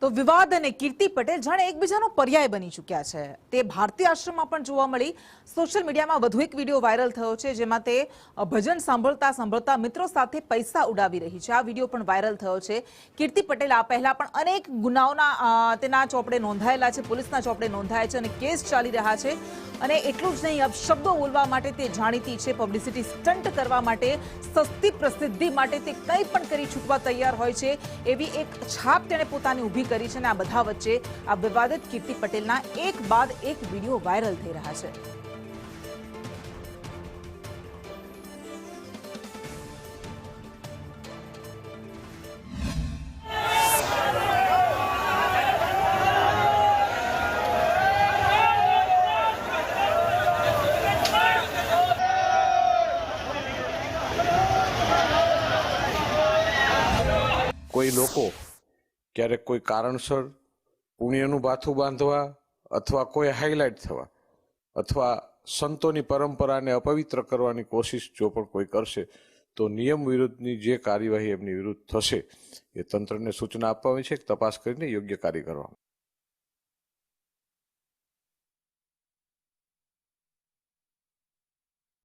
તો વિવાદ અને કીર્તિ પટેલ જાણે એકબીજાનો પર્યાય બની ચૂક્યા છે। તે ભારતીય આશ્રમમાં પણ જોવા મળી। સોશિયલ મીડિયામાં વધુ એક વિડીયો વાયરલ થયો છે, જેમાં તે ભજન સાંભળતા સાંભળતા મિત્રો સાથે પૈસા ઉડાવી રહી છે। આ વિડીયો પણ વાયરલ થયો છે। કીર્તિ પટેલ આ પહેલા પણ અનેક ગુનાઓના તેના ચોપડે નોંધાયેલા છે, પોલીસના ચોપડે નોંધાયા છે અને કેસ ચાલી રહ્યા છે। અને એટલું જ નહીં, અપશબ્દો બોલવા માટે તે જાણીતી છે, પબ્લિસિટી સ્ટન્ટ કરવા માટે, સસ્તી પ્રસિદ્ધિ માટે તે કંઈ પણ કરી છૂટવા તૈયાર હોય છે, એવી એક છાપ તેણે પોતાની ઊભી કરી છે। અને આ બધા વચ્ચે આ વિવાદિત કીર્તિ પટેલના એક બાદ એક વિડીયો વાયરલ થઈ રહ્યા છે। કોઈ લોકો ક્યારેક કોઈ કારણસર પુણ્યનું બાથું બાંધવા અથવા કોઈ હાઇલાઇટ થવા અથવા સંતોની પરંપરાને અપવિત્ર કરવાની કોશિશ જો પણ કોઈ કરશે તો નિયમ વિરુદ્ધની જે કાર્યવાહી એમની વિરુદ્ધ થશે એ તંત્રને સૂચના આપવામાં છે, તપાસ કરીને યોગ્ય કાર્ય કરવામાં।